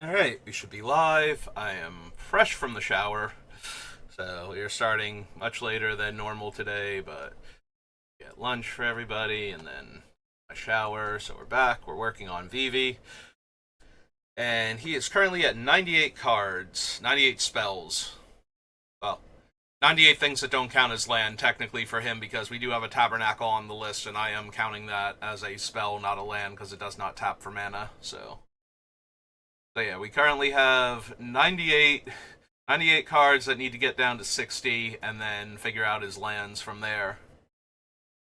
Alright, we should be live. I am fresh from the shower. So we are starting much later than normal today, but we get lunch for everybody and then a shower. So we're back. We're working on Vivi. And he is currently at 98 cards, 98 spells. Well, 98 things that don't count as land technically for him because we do have a tabernacle on the list, and I am counting that as a spell, not a land, because it does not tap for mana. So yeah, we currently have 98 cards that need to get down to 60 and then figure out his lands from there.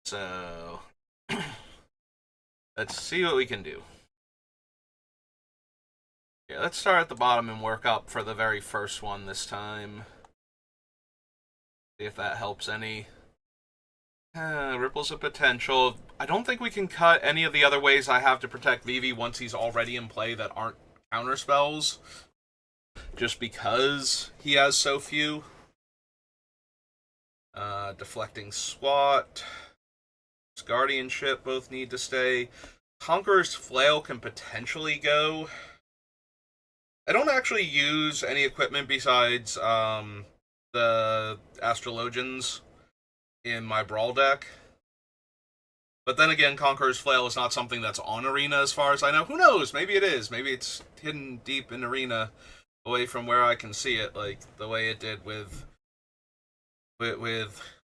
So let's see what we can do. Yeah, let's start at the bottom and work up for the very first one this time. See if that helps any. Ripples of potential. I don't think we can cut any of the other ways I have to protect Vivi once he's already in play that aren't counter spells, just because he has so few. Deflecting SWAT, Guardianship both need to stay. Conqueror's Flail can potentially go. I don't actually use any equipment besides the Astrologians in my Brawl deck. But then again, Conqueror's Flail is not something that's on Arena as far as I know. Who knows? Maybe it is. Maybe it's hidden deep in Arena away from where I can see it, like the way it did with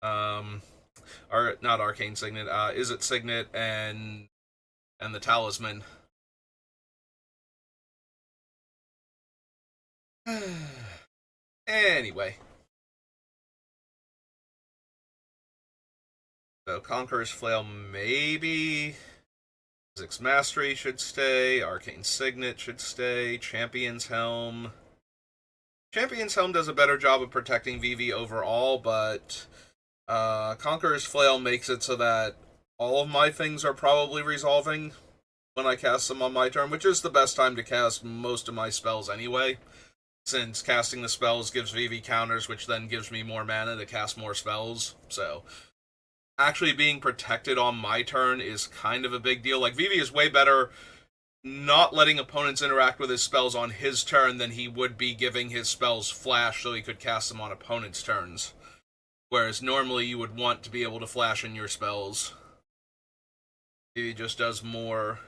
not Arcane Signet, Is It Signet and the Talisman. Anyway. So Conqueror's Flail maybe. Physics Mastery should stay. Arcane Signet should stay. Champion's Helm. Champion's Helm does a better job of protecting Vivi overall, but Conqueror's Flail makes it so that all of my things are probably resolving when I cast them on my turn, which is the best time to cast most of my spells anyway, since casting the spells gives Vivi counters, which then gives me more mana to cast more spells. So actually being protected on my turn is kind of a big deal. Like, Vivi is way better not letting opponents interact with his spells on his turn than he would be giving his spells flash so he could cast them on opponents' turns. Whereas normally you would want to be able to flash in your spells. Vivi just does more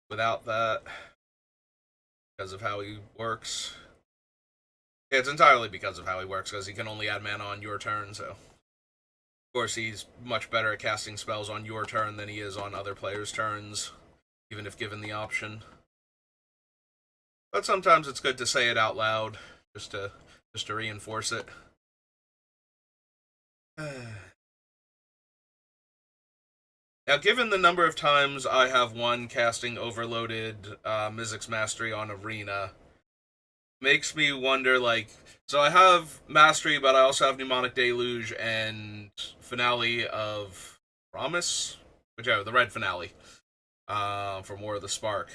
without that because of how he works. Yeah, it's entirely because of how he works, because he can only add mana on your turn, so. Of course, he's much better at casting spells on your turn than he is on other players' turns, even if given the option. But sometimes it's good to say it out loud, just to reinforce it. Now, given the number of times I have won casting overloaded Mizzix Mastery on Arena, makes me wonder, like, so I have Mastery, but I also have Mnemonic Deluge and Finale of Promise, whichever, the red Finale, from War of the Spark.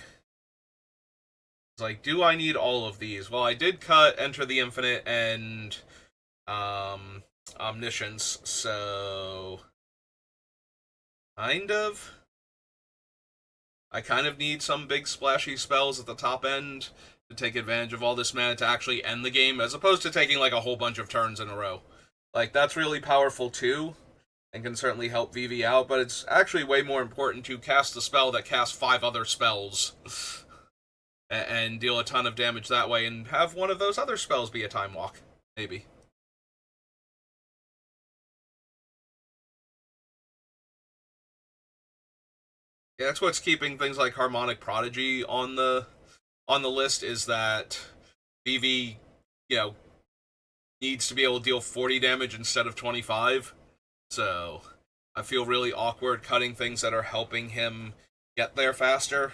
It's like, do I need all of these? Well, I did cut Enter the Infinite and Omniscience, so kind of. I kind of need some big splashy spells at the top end to take advantage of all this mana to actually end the game, as opposed to taking like a whole bunch of turns in a row. Like, that's really powerful too, and can certainly help Vivi out, but it's actually way more important to cast a spell that casts 5 other spells and deal a ton of damage that way, and have one of those other spells be a Time Walk, maybe. Yeah, that's what's keeping things like Harmonic Prodigy on the list, is that Vivi, you know, needs to be able to deal 40 damage instead of 25. So I feel really awkward cutting things that are helping him get there faster.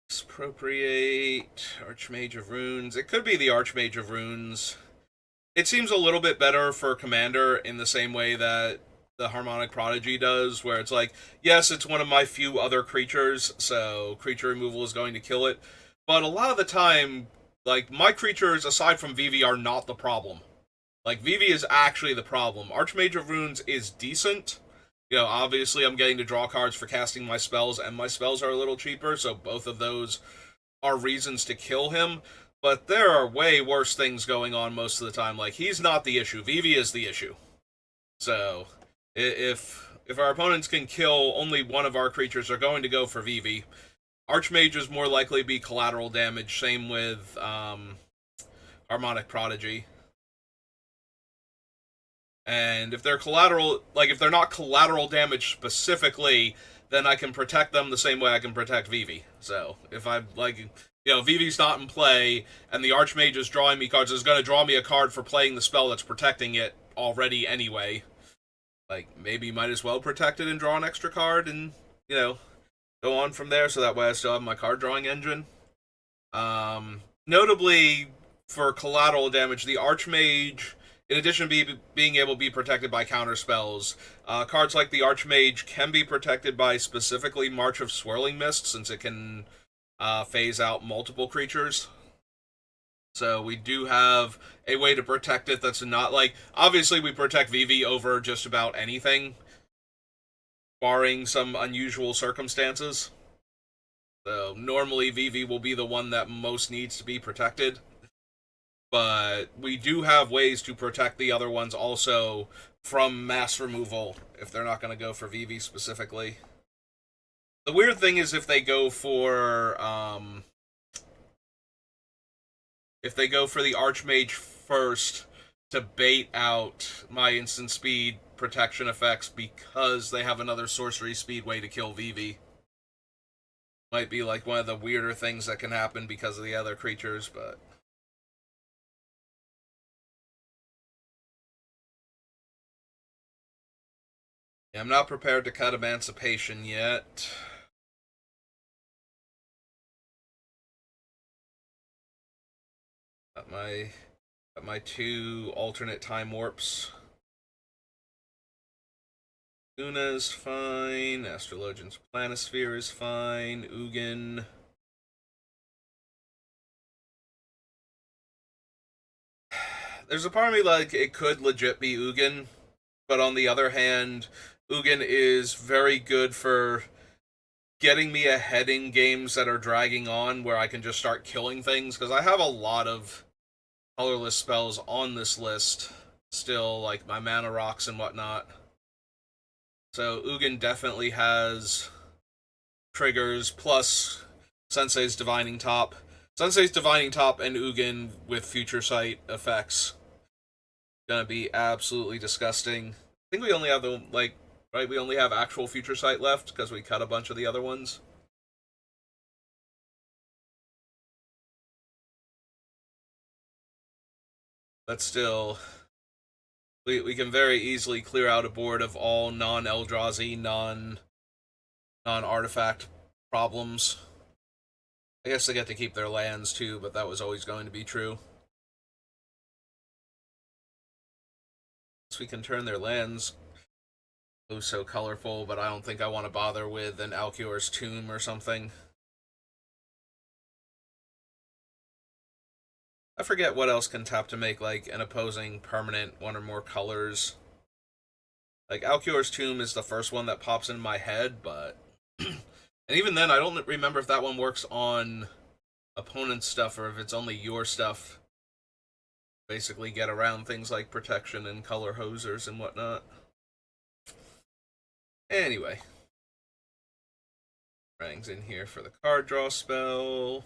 Expropriate, Archmage of Runes. It could be the Archmage of Runes. It seems a little bit better for Commander in the same way that the Harmonic Prodigy does, where it's like, yes, it's one of my few other creatures, so creature removal is going to kill it. But a lot of the time, like, my creatures, aside from Vivi, are not the problem. Like, Vivi is actually the problem. Archmage of Runes is decent. You know, obviously I'm getting to draw cards for casting my spells, and my spells are a little cheaper, so both of those are reasons to kill him. But there are way worse things going on most of the time. Like, he's not the issue. Vivi is the issue. So, if our opponents can kill only one of our creatures, they're going to go for Vivi. Archmage is more likely to be collateral damage. Same with Harmonic Prodigy. And if they're collateral, like if they're not collateral damage specifically, then I can protect them the same way I can protect Vivi. So if I Vivi's not in play, and the Archmage is drawing me cards, is going to draw me a card for playing the spell that's protecting it already anyway. Like, maybe might as well protect it and draw an extra card, and go on from there. So that way I still have my card drawing engine. Notably, for collateral damage, the Archmage, in addition to being able to be protected by counter spells, cards like the Archmage can be protected by specifically March of Swirling Mist, since it can phase out multiple creatures. So we do have a way to protect it that's not like... Obviously, we protect Vivi over just about anything, barring some unusual circumstances. So normally Vivi will be the one that most needs to be protected. But we do have ways to protect the other ones also from mass removal if they're not going to go for Vivi specifically. The weird thing is if they go for the Archmage first to bait out my instant speed protection effects because they have another sorcery speed way to kill Vivi. Might be like one of the weirder things that can happen because of the other creatures, but... yeah, I'm not prepared to cut Emancipation yet. Got my two alternate time warps. Una is fine. Astrologian's Planisphere is fine. Ugin. There's a part of me like it could legit be Ugin, but on the other hand, Ugin is very good for getting me ahead in games that are dragging on where I can just start killing things, because I have a lot of colorless spells on this list still, like my mana rocks and whatnot. So Ugin definitely has triggers, plus Sensei's Divining Top. Sensei's Divining Top and Ugin with Future Sight effects. Gonna be absolutely disgusting. I think we only have we only have actual Future Sight left, because we cut a bunch of the other ones. But still, we can very easily clear out a board of all non-Eldrazi, non-artifact problems. I guess they get to keep their lands too, but that was always going to be true. So we can turn their lands oh so colorful, but I don't think I want to bother with an Alcior's Tomb or something. I forget what else can tap to make, like, an opposing permanent one or more colors. Like, Alcior's Tomb is the first one that pops in my head, but... and even then, I don't remember if that one works on opponent's stuff or if it's only your stuff. Basically get around things like protection and color hosers and whatnot. Anyway. Rang's in here for the card draw spell.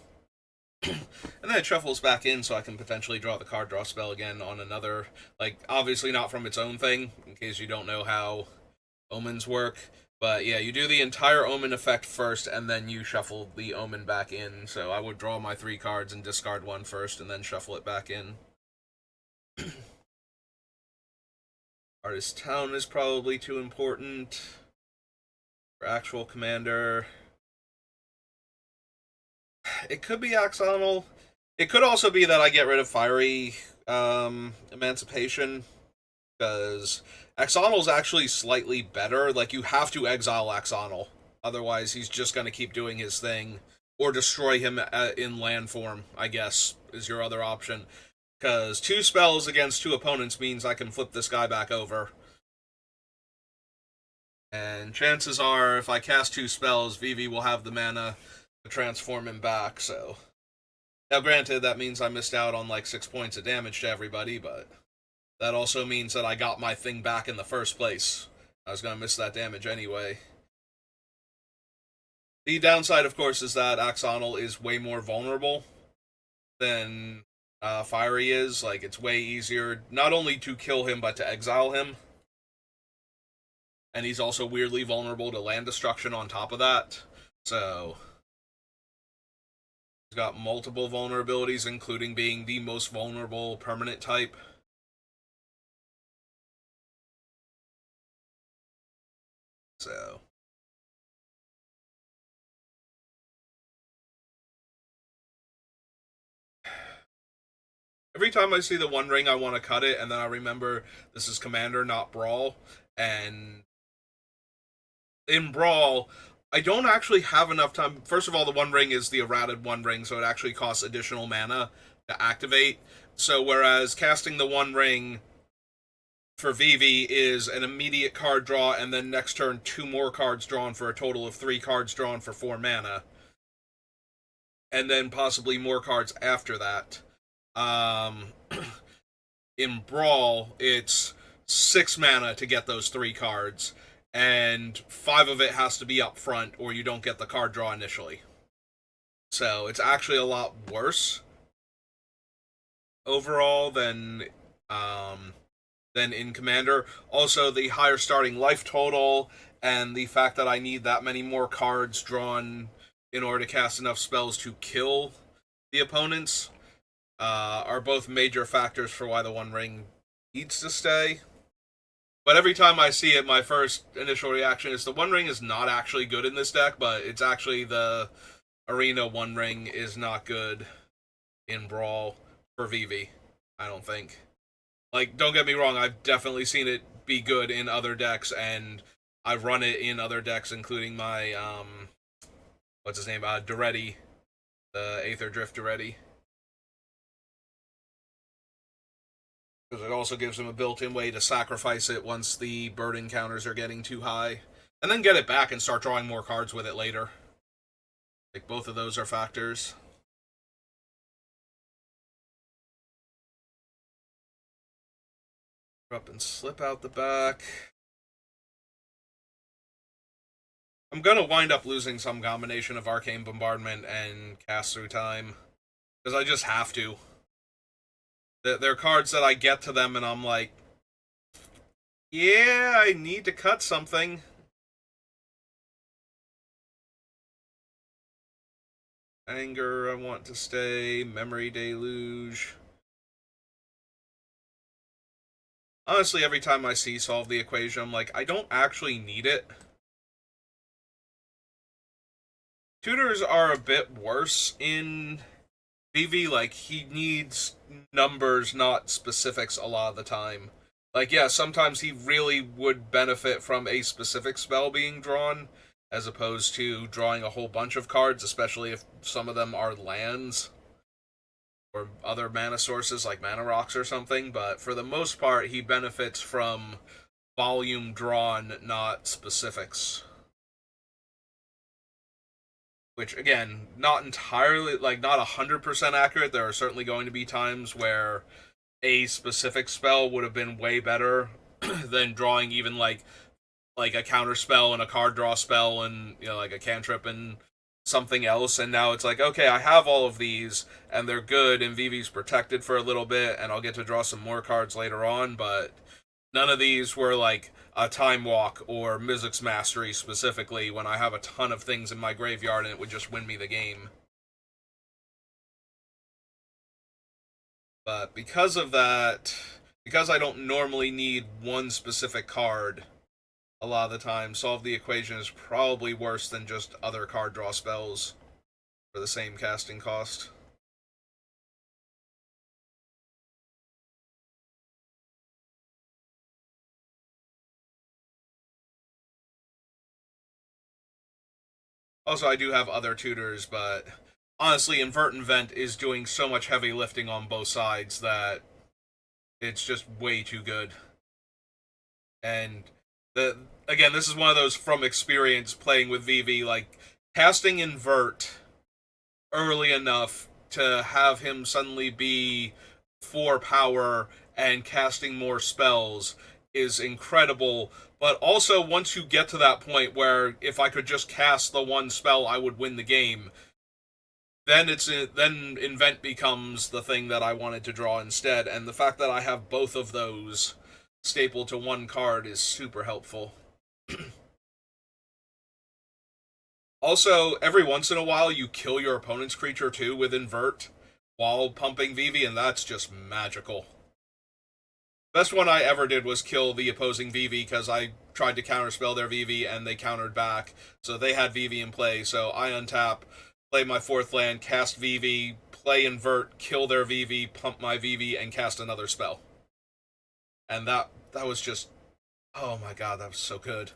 And then it shuffles back in so I can potentially draw the card draw spell again on another, like, obviously not from its own thing, in case you don't know how omens work. But yeah, you do the entire omen effect first, and then you shuffle the omen back in. So I would draw my 3 cards and discard one first, and then shuffle it back in. Artist Town is probably too important for actual commander. It could be Axonal. It could also be that I get rid of Fiery Emancipation, because Axonal's actually slightly better. Like, you have to exile Axonal, otherwise he's just going to keep doing his thing, or destroy him in land form, I guess, is your other option. Because 2 spells against 2 opponents means I can flip this guy back over. And chances are, if I cast 2 spells, Vivi will have the mana to transform him back, so... Now, granted, that means I missed out on like 6 points of damage to everybody, but that also means that I got my thing back in the first place. I was going to miss that damage anyway. The downside, of course, is that Axonal is way more vulnerable than Fiery is. Like, it's way easier not only to kill him, but to exile him. And he's also weirdly vulnerable to land destruction on top of that. So, he's got multiple vulnerabilities, including being the most vulnerable permanent type. So... Every time I see the One Ring, I want to cut it, and then I remember this is Commander, not Brawl. And in Brawl, I don't actually have enough time. First of all, the One Ring is the errated One Ring, so it actually costs additional mana to activate. So whereas casting the One Ring for Vivi is an immediate card draw, and then next turn 2 more cards drawn for a total of 3 cards drawn for 4 mana. And then possibly more cards after that. In Brawl, it's 6 mana to get those 3 cards, and 5 of it has to be up front, or you don't get the card draw initially. So it's actually a lot worse overall than in Commander. Also, the higher starting life total, and the fact that I need that many more cards drawn in order to cast enough spells to kill the opponents, are both major factors for why the One Ring needs to stay. But every time I see it, my first initial reaction is the One Ring is not actually good in this deck, but it's actually the Arena One Ring is not good in Brawl for Vivi, I don't think. Like, don't get me wrong, I've definitely seen it be good in other decks, and I've run it in other decks, including my, what's his name, Duretti, the Aether Drift Duretti. Because it also gives him a built-in way to sacrifice it once the burden counters are getting too high. And then get it back and start drawing more cards with it later. Like, both of those are factors. Up and slip out the back. I'm gonna wind up losing some combination of Arcane Bombardment and Cast Through Time. Because I just have to. They're cards that I get to them and I'm like, yeah, I need to cut something. Anger, I want to stay. Memory Deluge. Honestly, every time I see Solve the Equation, I'm like, I don't actually need it. Tutors are a bit worse in Vivi. Like, he needs numbers, not specifics a lot of the time. Like, yeah, sometimes he really would benefit from a specific spell being drawn, as opposed to drawing a whole bunch of cards, especially if some of them are lands or other mana sources like mana rocks or something. But for the most part, he benefits from volume drawn, not specifics. Which, again, not entirely, like, not 100% accurate. There are certainly going to be times where a specific spell would have been way better than drawing even, like a counter spell and a card draw spell and, you know, like a cantrip and something else. And now it's like, okay, I have all of these, and they're good, and Vivi's protected for a little bit, and I'll get to draw some more cards later on, but none of these were, like, a Time Walk or Mizzix Mastery specifically, when I have a ton of things in my graveyard and it would just win me the game. But because of that, because I don't normally need one specific card, a lot of the time, Solve the Equation is probably worse than just other card draw spells for the same casting cost. Also, I do have other tutors, but honestly, Invert and Vent is doing so much heavy lifting on both sides that it's just way too good. And the again, this is one of those from experience playing with Vivi, like casting Invert early enough to have him suddenly be 4 power and casting more spells is incredible. But also, once you get to that point where if I could just cast the one spell, I would win the game, then invent becomes the thing that I wanted to draw instead. And the fact that I have both of those stapled to one card is super helpful. Also, every once in a while, you kill your opponent's creature too with invert while pumping Vivi, and that's just magical. Best one I ever did was kill the opposing Vivi because I tried to counterspell their Vivi and they countered back. So they had Vivi in play. So I untap, play my 4th land, cast Vivi, play invert, kill their Vivi, pump my Vivi, and cast another spell. And that was just, oh my god, that was so good.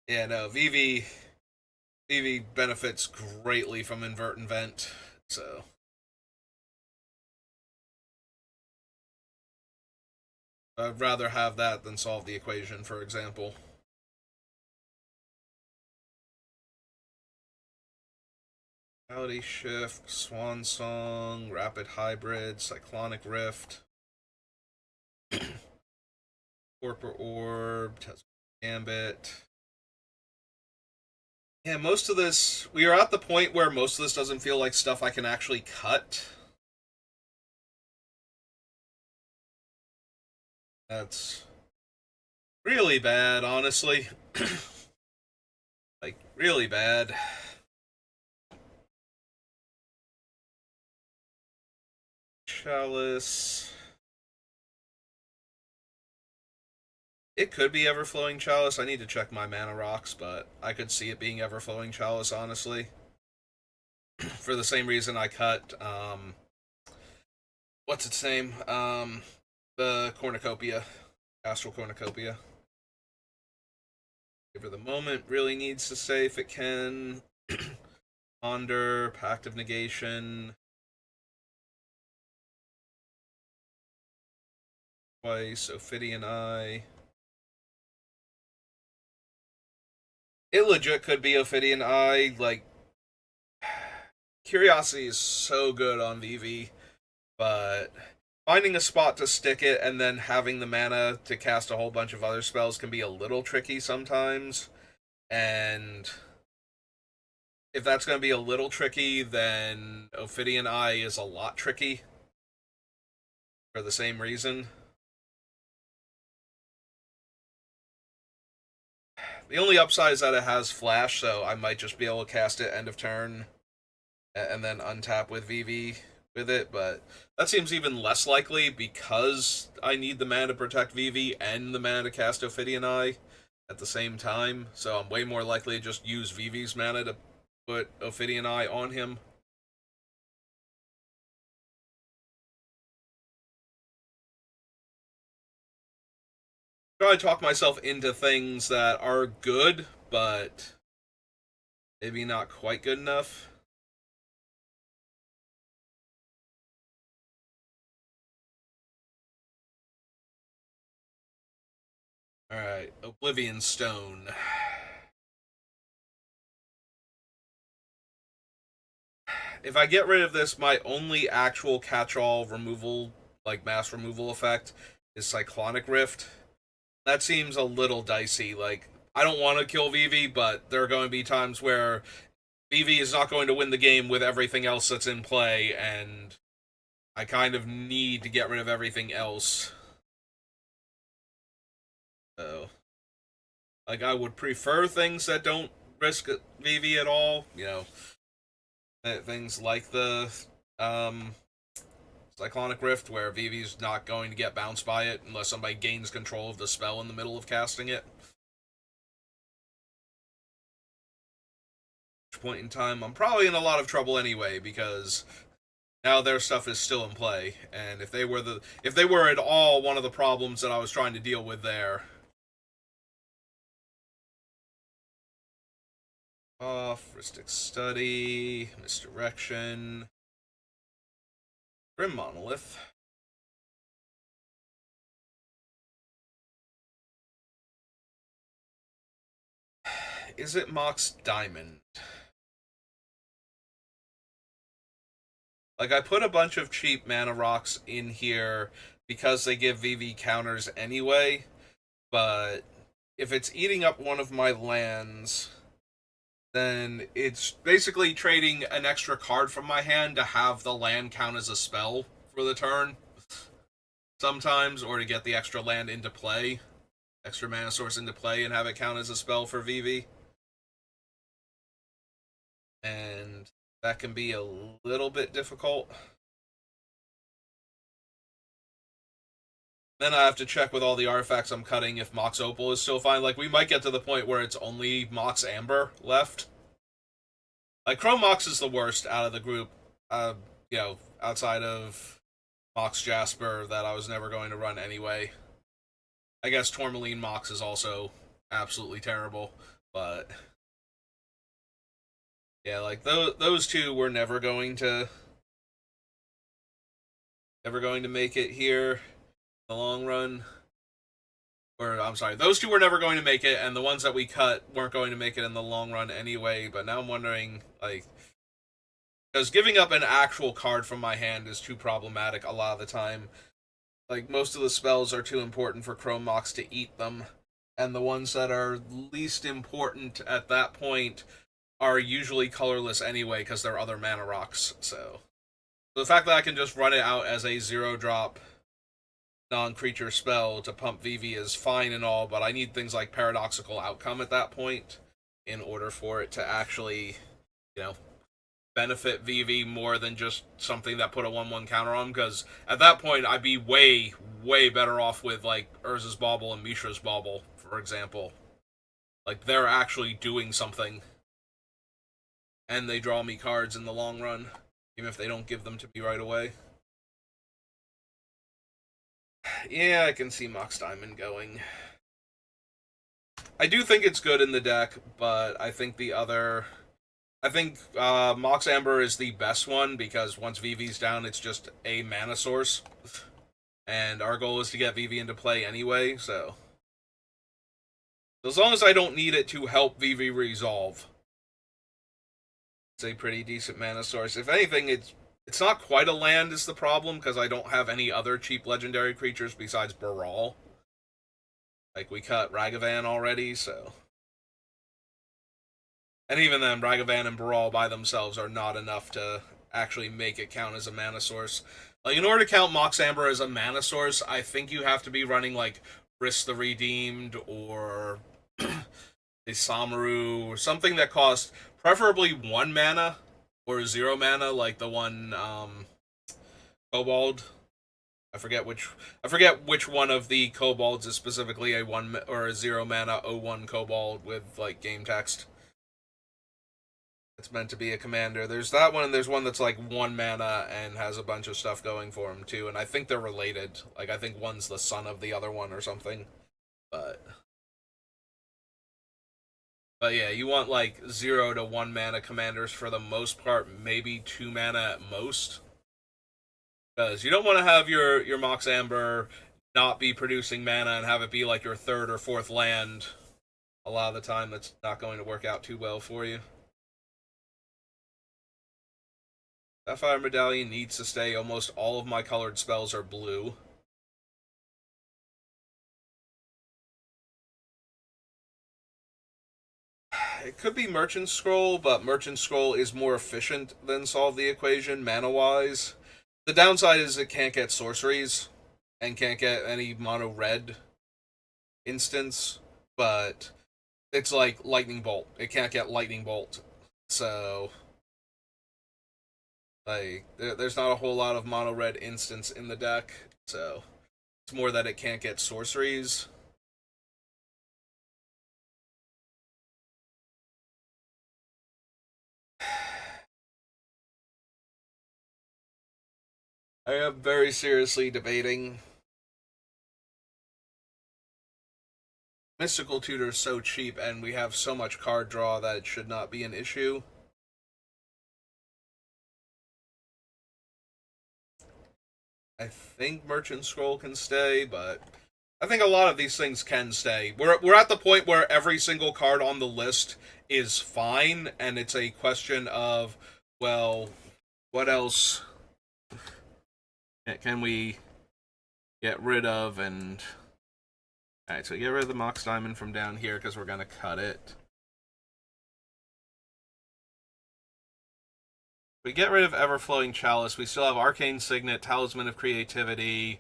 Yeah, no, Vivi benefits greatly from invert and vent. So I'd rather have that than solve the equation, for example. Reality Shift, Swan Song, Rapid Hybrid, Cyclonic Rift, Corporate Orb, Gambit. Yeah, most of this, we are at the point where most of this doesn't feel like stuff I can actually cut. That's really bad, honestly. Like, really bad. Chalice. It could be Everflowing Chalice. I need to check my mana rocks, but I could see it being Everflowing Chalice, honestly. For the same reason I cut, what's its name? The Cornucopia. Astral Cornucopia. Give her the moment. Really needs to say if it can. Ponder, Pact of Negation. Twice, Ophidian Eye. It legit could be Ophidian Eye. Like, Curiosity is so good on Vivi, but finding a spot to stick it and then having the mana to cast a whole bunch of other spells can be a little tricky sometimes. And if that's going to be a little tricky, then Ophidian Eye is a lot tricky for the same reason. The only upside is that it has Flash, so I might just be able to cast it end of turn and then untap with Vivi with it, but that seems even less likely because I need the mana to protect Vivi and the mana to cast Ophidian Eye at the same time, so I'm way more likely to just use Vivi's mana to put Ophidian Eye on him. Try to talk myself into things that are good, but maybe not quite good enough. Alright, Oblivion Stone. If I get rid of this, my only actual catch-all removal, like mass removal effect, is Cyclonic Rift. That seems a little dicey. Like, I don't want to kill Vivi, but there are going to be times where Vivi is not going to win the game with everything else that's in play, and I kind of need to get rid of everything else. So, like, I would prefer things that don't risk Vivi at all. You know, things like the Cyclonic Rift, where Vivi's not going to get bounced by it unless somebody gains control of the spell in the middle of casting it. At which point in time, I'm probably in a lot of trouble anyway, because now their stuff is still in play, and if they were at all one of the problems that I was trying to deal with there, Off, Ristic Study, Misdirection, Grim Monolith. Is it Mox Diamond? Like, I put a bunch of cheap mana rocks in here because they give VV counters anyway, but if it's eating up one of my lands, then it's basically trading an extra card from my hand to have the land count as a spell for the turn sometimes, or to get the extra land into play, extra mana source into play, and have it count as a spell for VV. And that can be a little bit difficult. Then I have to check with all the artifacts I'm cutting if Mox Opal is still fine. Like, we might get to the point where it's only Mox Amber left. Like, Chrome Mox is the worst out of the group, outside of Mox Jasper that I was never going to run anyway. I guess Tourmaline Mox is also absolutely terrible, but yeah, like those two were never going to make it here in the long run. Or I'm sorry, those two were never going to make it, and the ones that we cut weren't going to make it in the long run anyway. But now I'm wondering, like, because giving up an actual card from my hand is too problematic a lot of the time. Like, most of the spells are too important for Chrome Mox to eat them, and the ones that are least important at that point are usually colorless anyway because they're other mana rocks. So the fact that I can just run it out as a 0-drop non-creature spell to pump VV is fine and all, but I need things like Paradoxical Outcome at that point in order for it to actually, you know, benefit VV more than just something that put a 1/1 counter on, because at that point I'd be way, way better off with, like, Urza's Bauble and Mishra's Bauble, for example. Like, they're actually doing something, and they draw me cards in the long run, even if they don't give them to me right away. Yeah, I can see Mox Diamond going. I do think it's good in the deck, but I think Mox Amber is the best one because once VV's down, it's just a mana source. And our goal is to get VV into play anyway, so. As long as I don't need it to help VV resolve, it's a pretty decent mana source. If anything, it's not quite a land is the problem, because I don't have any other cheap legendary creatures besides Baral. Like, we cut Ragavan already, so. And even then, Ragavan and Baral by themselves are not enough to actually make it count as a mana source. Like, in order to count Mox Amber as a mana source, I think you have to be running, like, Risk the Redeemed or a Samaru or something that costs preferably 1 mana or 0 mana, like the one Kobold. I forget which one of the kobolds is specifically a 1 or a 0 mana 0/1 kobold with, like, game text. It's meant to be a commander. There's that one, and there's one that's like 1 mana and has a bunch of stuff going for him too, and I think they're related. Like, I think one's the son of the other one or something. But yeah, you want like 0 to 1 mana commanders for the most part, maybe 2 mana at most. Because you don't want to have your Mox Amber not be producing mana and have it be like your third or fourth land. A lot of the time, that's not going to work out too well for you. Sapphire Medallion needs to stay. Almost all of my colored spells are blue. It could be Merchant Scroll, but Merchant Scroll is more efficient than Solve the Equation mana-wise. The downside is it can't get sorceries, and can't get any mono red instance, but it's like Lightning Bolt. It can't get Lightning Bolt. So, like, there's not a whole lot of mono red instance in the deck, so it's more that it can't get sorceries. I am very seriously debating Mystical Tutor is so cheap, and we have so much card draw that it should not be an issue. I think Merchant Scroll can stay, but I think a lot of these things can stay. We're at the point where every single card on the list is fine, and it's a question of, well, what else can we get rid of? And alright, so get rid of the Mox Diamond from down here because we're gonna cut it. We get rid of Everflowing Chalice. We still have Arcane Signet, Talisman of Creativity,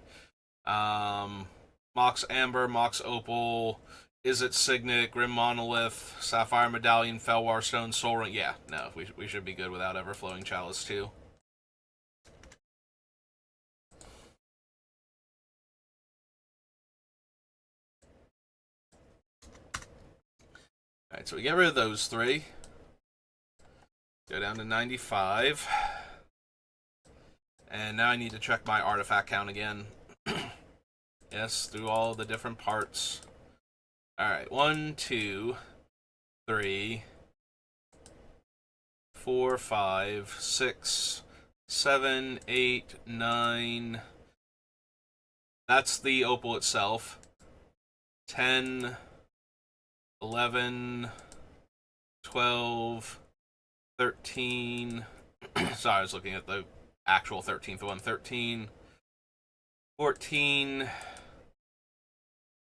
Mox Amber, Mox Opal, Izzet Signet, Grim Monolith, Sapphire Medallion, Felwar Stone, Soul Ring. Yeah, no, we should be good without Everflowing Chalice too. Alright, so we get rid of those three. Go down to 95. And now I need to check my artifact count again. Yes, through all the different parts. Alright, 1, 2, 3, 4, 5, 6, 7, 8, 9. That's the opal itself. 10, 11, 12, 13. Sorry, I was looking at the actual 13th one. 13, 14,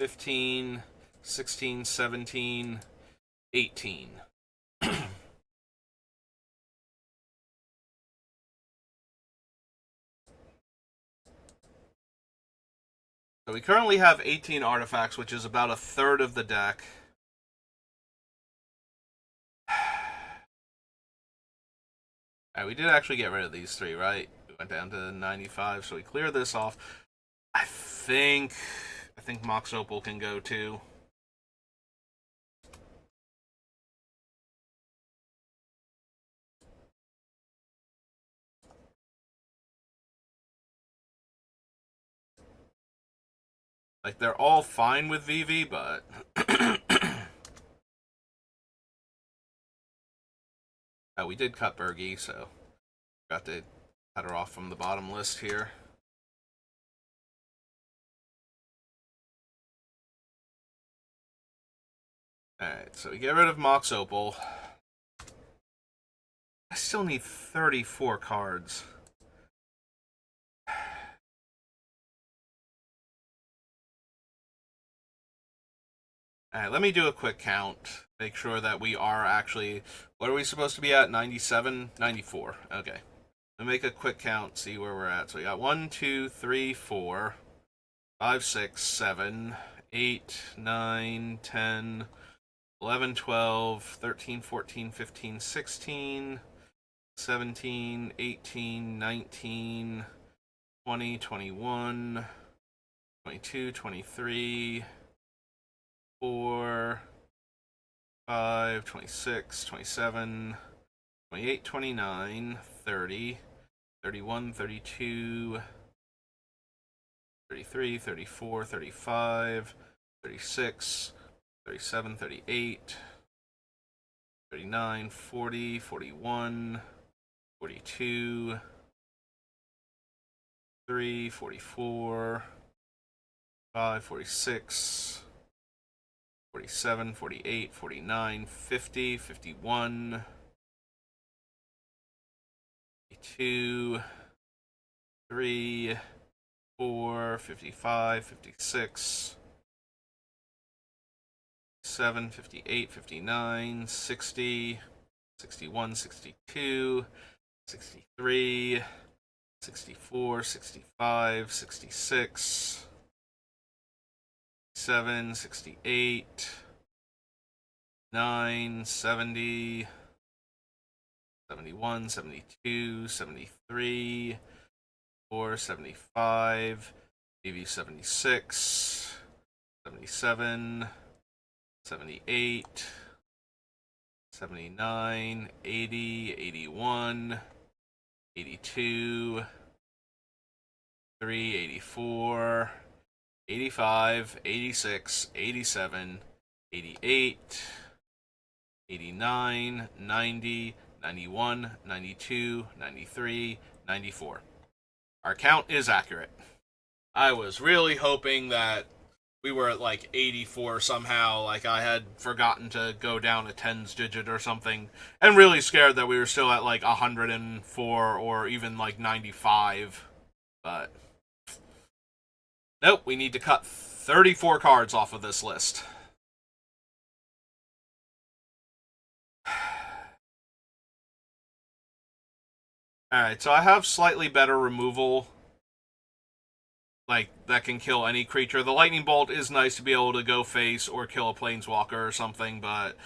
15, 16, 17, 18. So we currently have 18 artifacts, which is about a third of the deck. Alright, we did actually get rid of these three, right? We went down to 95, so we clear this off. I think Mox Opal can go too. Like, they're all fine with Vivi, but we did cut Bergie, so got to cut her off from the bottom list here. Alright, so we get rid of Mox Opal. I still need 34 cards. Alright, let me do a quick count. Make sure that we are actually... What are we supposed to be at? 97? 94. Okay. Let me make a quick count, see where we're at. So we got 1, 2, 3, 4, 5, 6, 7, 8, 9, 10, 11, 12, 13, 14, 15, 16, 17, 18, 19, 20, 21, 22, 23, 4, 5, 26, 27, 28, 29, 30, 31, 32, 33, 34, 35, 36, 37, 38, 39, 40, 41, 42, 3, 44, 5, 46, 47, 48, 49, 50, 51, 52, 3, 4, 55, 56, 57, 58, 59, 60, 61, 62, 63, 64, 65, 66, 67, 68, 9, 70, 71, 72, 73, 4, 75, Vivi 76, 77, 78, 79, 80, 81, 82, 3, 84, 85, 86, 87, 88, 89, 90, 91, 92, 93, 94. Our count is accurate. I was really hoping that we were at like 84 somehow, like I had forgotten to go down a tens digit or something, and really scared that we were still at like 104 or even like 95. But nope, we need to cut 34 cards off of this list. Alright, so I have slightly better removal, like, that can kill any creature. The Lightning Bolt is nice to be able to go face or kill a Planeswalker or something, but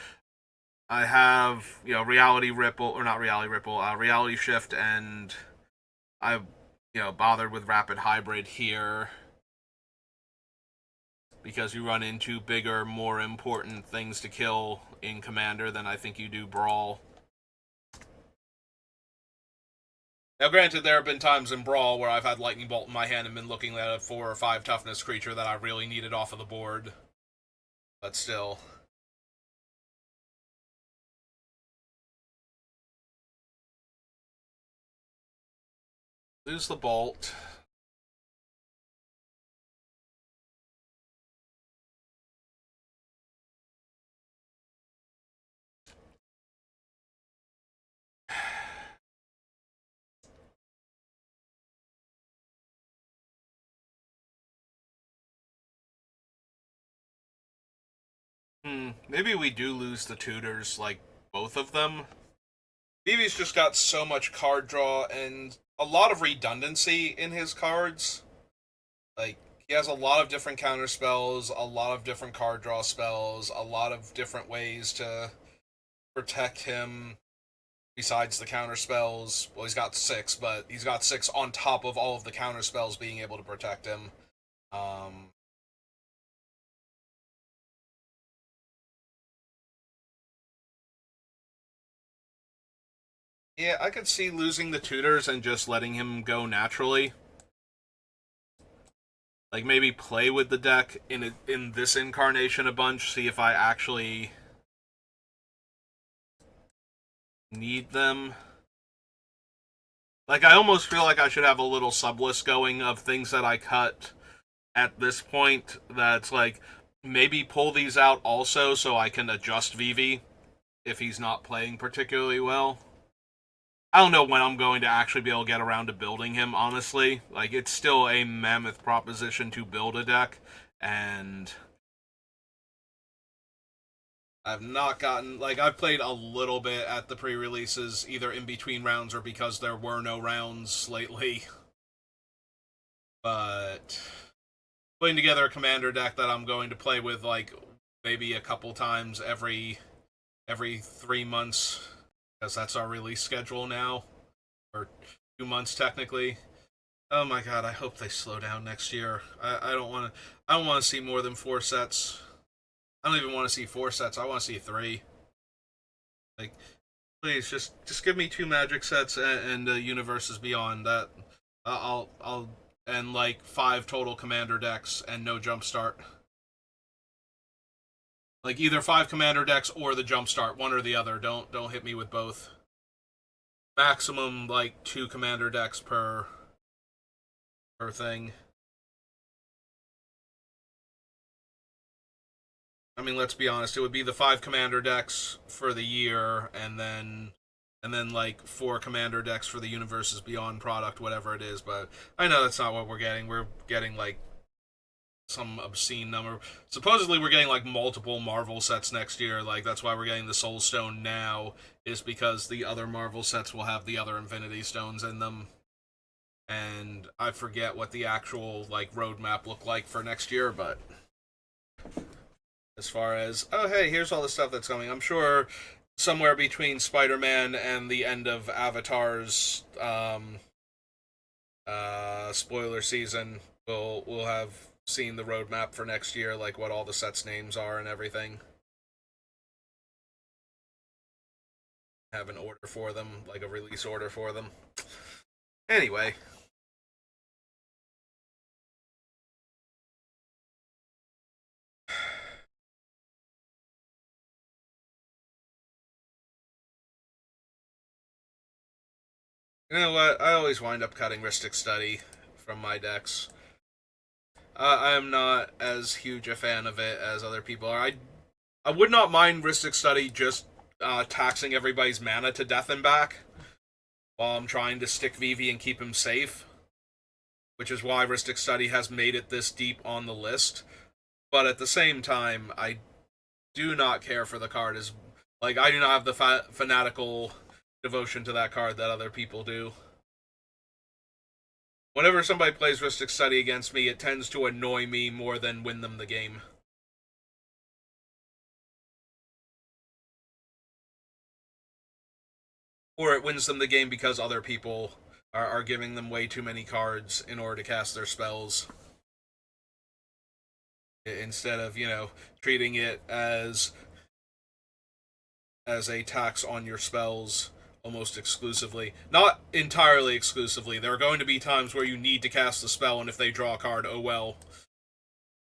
I have, Reality Ripple, or not Reality Ripple, Reality Shift, and I, bothered with Rapid Hybrid here because you run into bigger, more important things to kill in Commander than I think you do Brawl. Now, granted, there have been times in Brawl where I've had Lightning Bolt in my hand and been looking at a 4 or 5 toughness creature that I really needed off of the board. But still. Lose the Bolt. Maybe we do lose the tutors, like, both of them. Vivi's just got so much card draw and a lot of redundancy in his cards. Like, he has a lot of different counter spells, a lot of different card draw spells, a lot of different ways to protect him besides the counter spells. Well, he's got 6, but he's got 6 on top of all of the counter spells being able to protect him. Um, yeah, I could see losing the tutors and just letting him go naturally. Like, maybe play with the deck in this incarnation a bunch, see if I actually need them. Like, I almost feel like I should have a little sublist going of things that I cut at this point that's like, maybe pull these out also so I can adjust Vivi if he's not playing particularly well. I don't know when I'm going to actually be able to get around to building him, honestly. Like, it's still a mammoth proposition to build a deck, and I've not gotten, like, I've played a little bit at the pre-releases, either in between rounds or because there were no rounds lately. But putting together a commander deck that I'm going to play with, like, maybe a couple times every 3 months, because that's our release schedule now, or 2 months technically. Oh my god, I hope they slow down next year. I don't want to. I don't want to see more than 4 sets. I don't even want to see 4 sets. I want to see 3. Like, please, just give me 2 Magic sets and Universes Beyond. That I'll and like 5 total Commander decks and no Jumpstart. Like, either 5 Commander decks or the Jumpstart, one or the other. Don't hit me with both. Maximum like 2 Commander decks per thing. I mean, let's be honest. It would be the 5 Commander decks for the year, and then like 4 Commander decks for the Universes Beyond product, whatever it is. But I know that's not what we're getting. We're getting like some obscene number. Supposedly, we're getting like multiple Marvel sets next year. Like, that's why we're getting the Soul Stone now, is because the other Marvel sets will have the other Infinity Stones in them. And I forget what the actual like roadmap looked like for next year, but as far as, oh hey, here's all the stuff that's coming, I'm sure somewhere between Spider-Man and the end of Avatar's spoiler season, we'll have seen the roadmap for next year, like what all the sets names are and everything. Have an order for them, like a release order for them. Anyway, You know what? I always wind up cutting Rhystic Study from my decks. I am not as huge a fan of it as other people are. I would not mind Rhystic Study just taxing everybody's mana to death and back while I'm trying to stick Vivi and keep him safe, which is why Rhystic Study has made it this deep on the list. But at the same time, I do not care for the card as like I do not have the fanatical devotion to that card that other people do. Whenever somebody plays Rhystic Study against me, it tends to annoy me more than win them the game. Or it wins them the game because other people are giving them way too many cards in order to cast their spells. Instead of, treating it as a tax on your spells almost exclusively. Not entirely exclusively. There are going to be times where you need to cast the spell, and if they draw a card, oh well.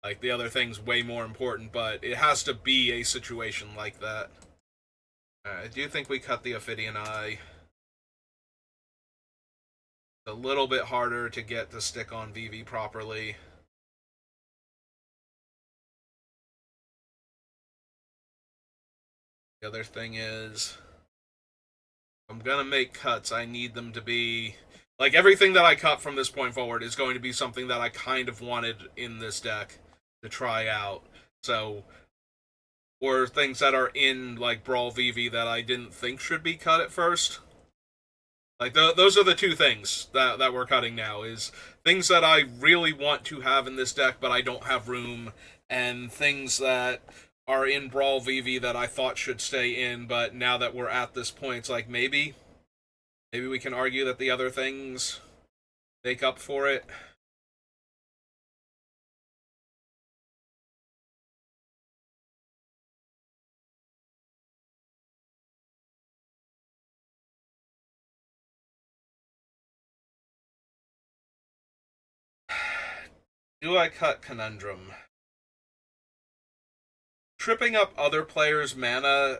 Like, the other thing's way more important, but it has to be a situation like that. I do think we cut the Ophidian Eye. It's a little bit harder to get to stick on Vivi properly. The other thing is, if I'm gonna make cuts, I need them to be like everything that I cut from this point forward is going to be something that I kind of wanted in this deck to try out. So, or things that are in like Brawl Vivi that I didn't think should be cut at first. Like those are the two things that we're cutting now is things that I really want to have in this deck but I don't have room, and things that are in Brawl Vivi that I thought should stay in, but now that we're at this point, it's like maybe we can argue that the other things make up for it. Do I cut Conundrum? Tripping up other players' mana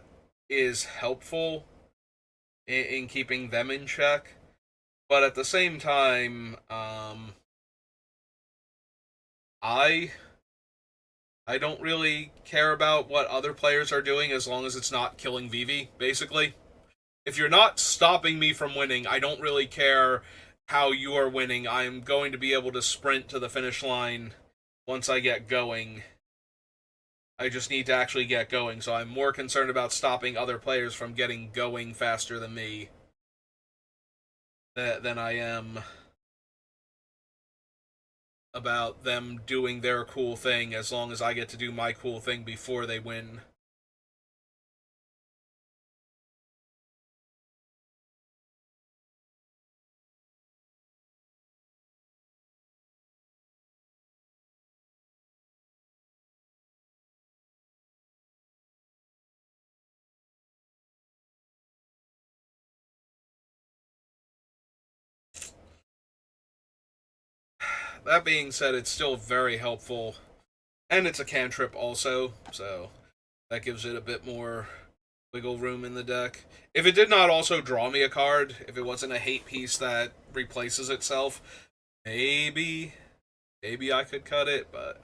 is helpful in keeping them in check, but at the same time, I I don't really care about what other players are doing as long as it's not killing Vivi, basically. If you're not stopping me from winning, I don't really care how you are winning. I'm going to be able to sprint to the finish line once I get going. I just need to actually get going, so I'm more concerned about stopping other players from getting going faster than me than I am about them doing their cool thing as long as I get to do my cool thing before they win. That being said, it's still very helpful, and it's a cantrip also, so that gives it a bit more wiggle room in the deck. If it did not also draw me a card, if it wasn't a hate piece that replaces itself, maybe I could cut it, but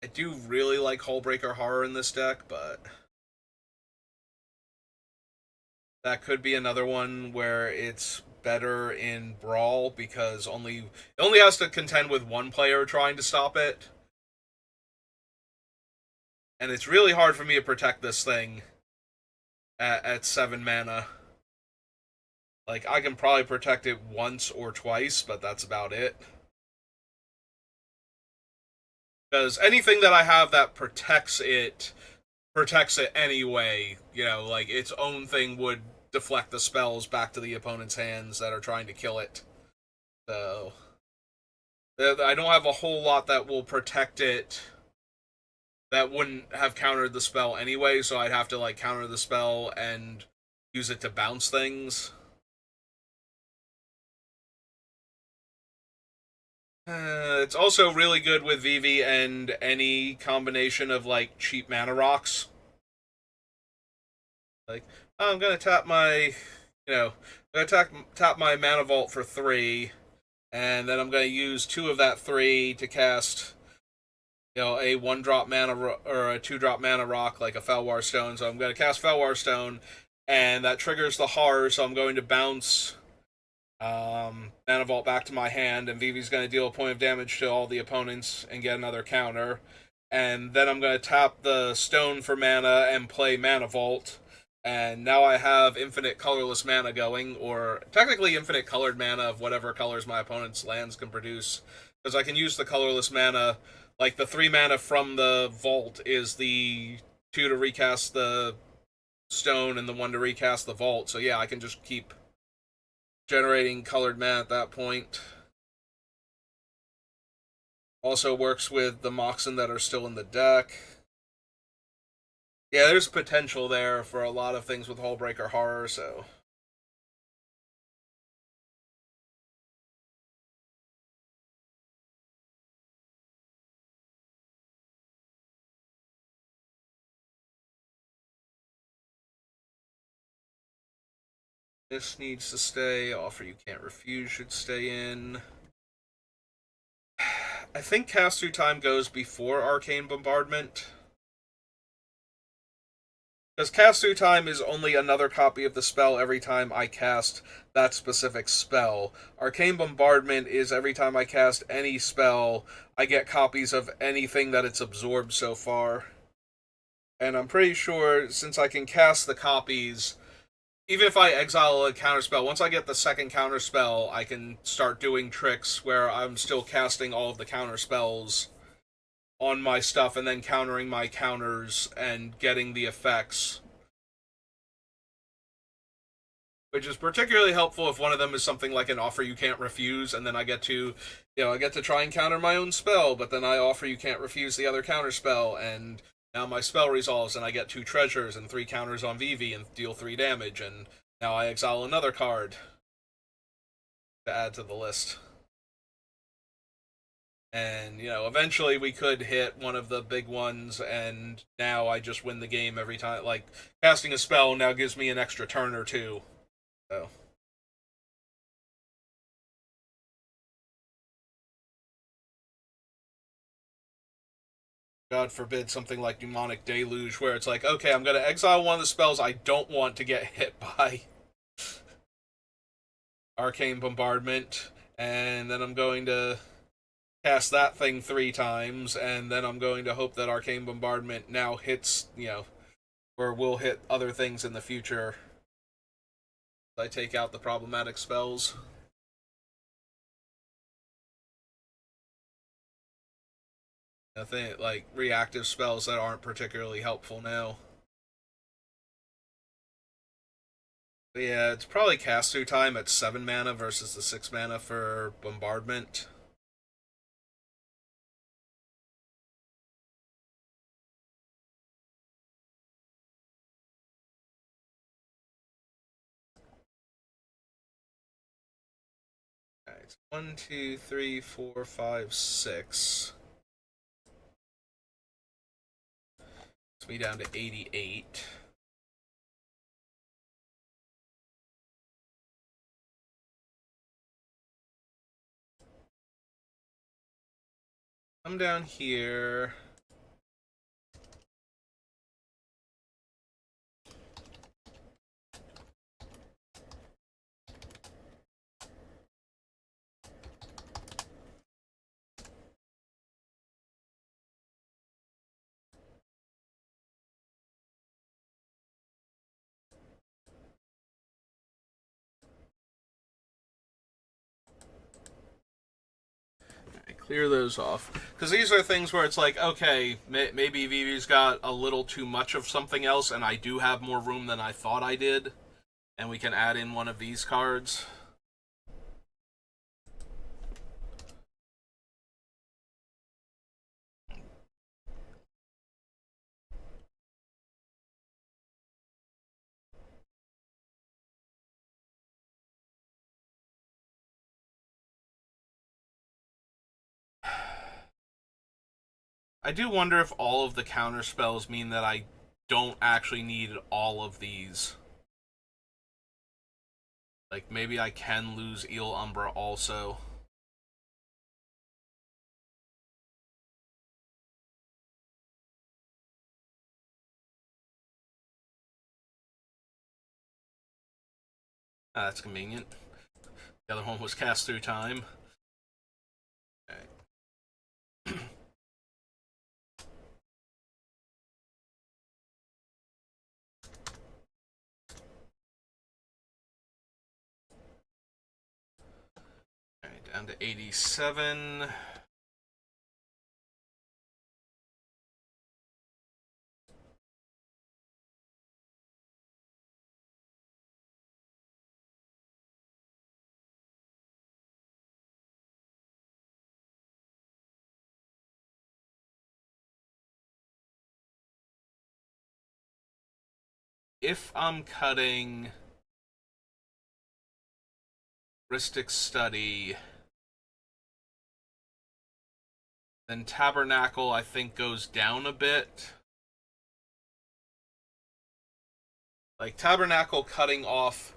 I do really like Hullbreaker Horror in this deck, but that could be another one where it's better in Brawl because it only has to contend with one player trying to stop it. And it's really hard for me to protect this thing at 7 mana. Like, I can probably protect it once or twice, but that's about it. Because anything that I have that protects it anyway. Like its own thing would deflect the spells back to the opponent's hands that are trying to kill it. So I don't have a whole lot that will protect it that wouldn't have countered the spell anyway, so I'd have to like counter the spell and use it to bounce things. It's also really good with Vivi and any combination of like cheap mana rocks. Like, oh, I'm gonna tap my, I'm gonna tap my mana vault for 3, and then I'm gonna use 2 of that 3 to cast, a 1 drop or a 2 drop mana rock like a Felwar Stone. So I'm gonna cast Felwar Stone, and that triggers the Horror. So I'm going to bounce Mana Vault back to my hand, and Vivi's going to deal a point of damage to all the opponents and get another counter. And then I'm going to tap the stone for mana and play Mana Vault. And now I have infinite colorless mana going, or technically infinite colored mana of whatever colors my opponent's lands can produce. Because I can use the colorless mana, like the 3 mana from the vault is the 2 to recast the stone and the 1 to recast the vault. So yeah, I can just keep generating colored mana at that point. Also works with the Moxen that are still in the deck. Yeah, there's potential there for a lot of things with Hullbreaker Horror, so. This needs to stay. Offer You Can't Refuse should stay in. I think Cast Through Time goes before Arcane Bombardment. Because Cast Through Time is only another copy of the spell every time I cast that specific spell. Arcane Bombardment is every time I cast any spell, I get copies of anything that it's absorbed so far. And I'm pretty sure since I can cast the copies, even if I exile a counterspell, once I get the second counterspell, I can start doing tricks where I'm still casting all of the counterspells on my stuff and then countering my counters and getting the effects. Which is particularly helpful if one of them is something like an Offer You Can't Refuse, and then I get to, I get to try and counter my own spell, but then I Offer You Can't Refuse the other counter spell, and now my spell resolves, and I get 2 treasures and 3 counters on Vivi and deal 3 damage, and now I exile another card to add to the list. And, eventually we could hit one of the big ones, and now I just win the game every time. Like, casting a spell now gives me an extra turn or 2. So. God forbid something like Demonic Deluge, where it's like, okay, I'm going to exile one of the spells I don't want to get hit by Arcane Bombardment, and then I'm going to cast that thing 3 times, and then I'm going to hope that Arcane Bombardment now hits, or will hit other things in the future. I take out the problematic spells. I think, like, reactive spells that aren't particularly helpful now. But yeah, it's probably cast through time at 7 mana versus the 6 mana for Bombardment. Alright, 1, 2, 3, 4, 5, 6. It's me down to 88. Come down here. Clear those off. Because these are things where it's like, okay, maybe Vivi's got a little too much of something else, and I do have more room than I thought I did. And we can add in one of these cards. I do wonder if all of the counter spells mean that I don't actually need all of these. Like, maybe I can lose Eel Umbra also. That's convenient. The other one was cast through time. Okay. Alright, down to 87. If I'm cutting Rhystic Study, then Tabernacle I think goes down a bit. Like, Tabernacle cutting off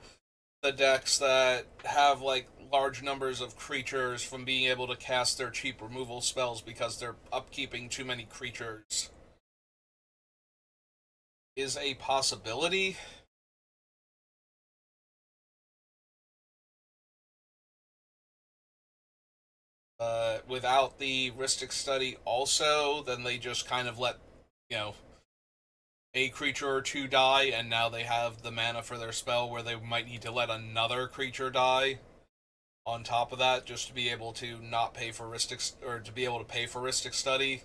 the decks that have, like, large numbers of creatures from being able to cast their cheap removal spells because they're upkeeping too many creatures is a possibility. Without the Rhystic Study also, then they just kind of let, you know, a creature or two die, and now they have the mana for their spell where they might need to let another creature die on top of that just to be able to not pay for Rhystic, or to be able to pay for Rhystic Study.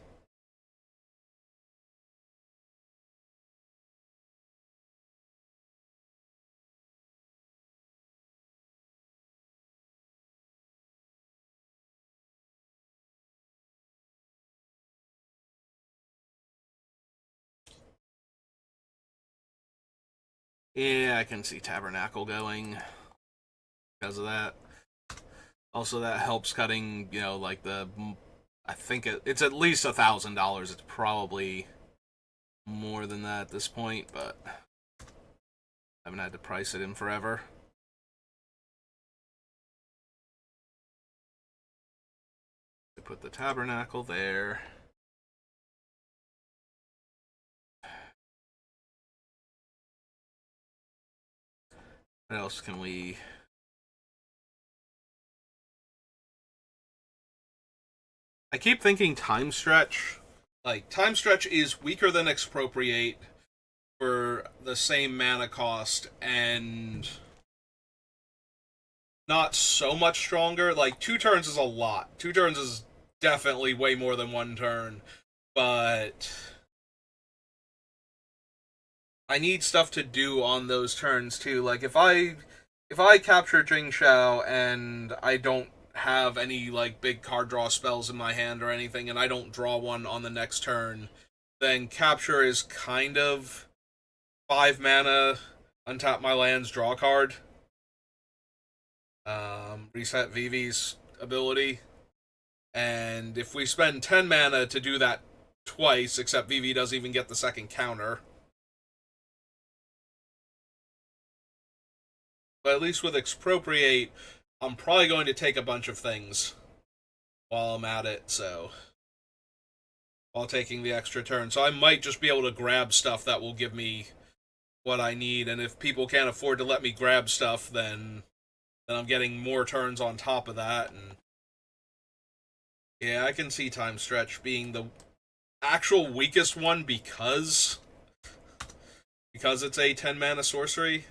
Yeah, I can see Tabernacle going because of that. Also, that helps cutting, you know, like the. I think it's at least $1,000. It's probably more than that at this point, but I haven't had to price it in forever. I put the Tabernacle there. What else can we... I keep thinking Time Stretch. Like, Time Stretch is weaker than Expropriate for the same mana cost, and not so much stronger. Like, 2 turns is a lot. 2 turns is definitely way more than 1 turn, but I need stuff to do on those turns too. Like, if I capture Jing Shao and I don't have any like big card draw spells in my hand or anything, and I don't draw one on the next turn, then capture is kind of 5 mana, untap my lands, draw a card. Reset Vivi's ability. And if we spend 10 mana to do that twice, except Vivi doesn't even get the second counter. But at least with Expropriate, I'm probably going to take a bunch of things while I'm at it, so. While taking the extra turn. So I might just be able to grab stuff that will give me what I need, and if people can't afford to let me grab stuff, then I'm getting more turns on top of that, and yeah, I can see Time Stretch being the actual weakest one because it's a 10 mana sorcery.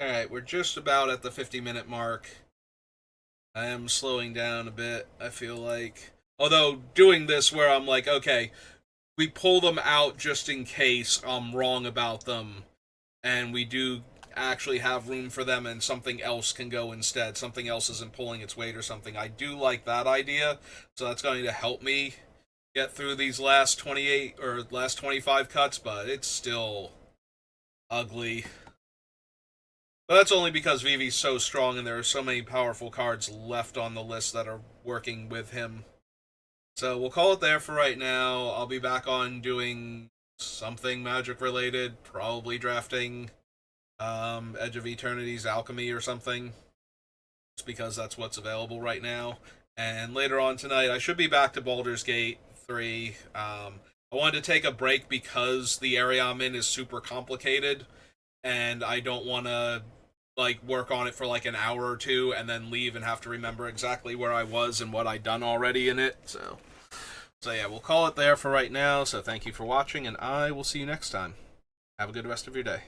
Alright, we're just about at the 50-minute mark. I am slowing down a bit, I feel like. Although, doing this where I'm like, okay, we pull them out just in case I'm wrong about them, and we do actually have room for them and something else can go instead. Something else isn't pulling its weight or something. I do like that idea, so that's going to help me get through these last 28 or last 25 cuts, but it's still ugly. But that's only because Vivi's so strong and there are so many powerful cards left on the list that are working with him. So we'll call it there for right now. I'll be back on doing something Magic related, probably drafting Edge of Eternity's Alchemy or something. Just because that's what's available right now. And later on tonight, I should be back to Baldur's Gate 3. I wanted to take a break because the area I'm in is super complicated, and I don't want to like work on it for like an hour or two and then leave and have to remember exactly where I was and what I'd done already in it. So yeah, we'll call it there for right now. So thank you for watching, and I will see you next time. Have a good rest of your day.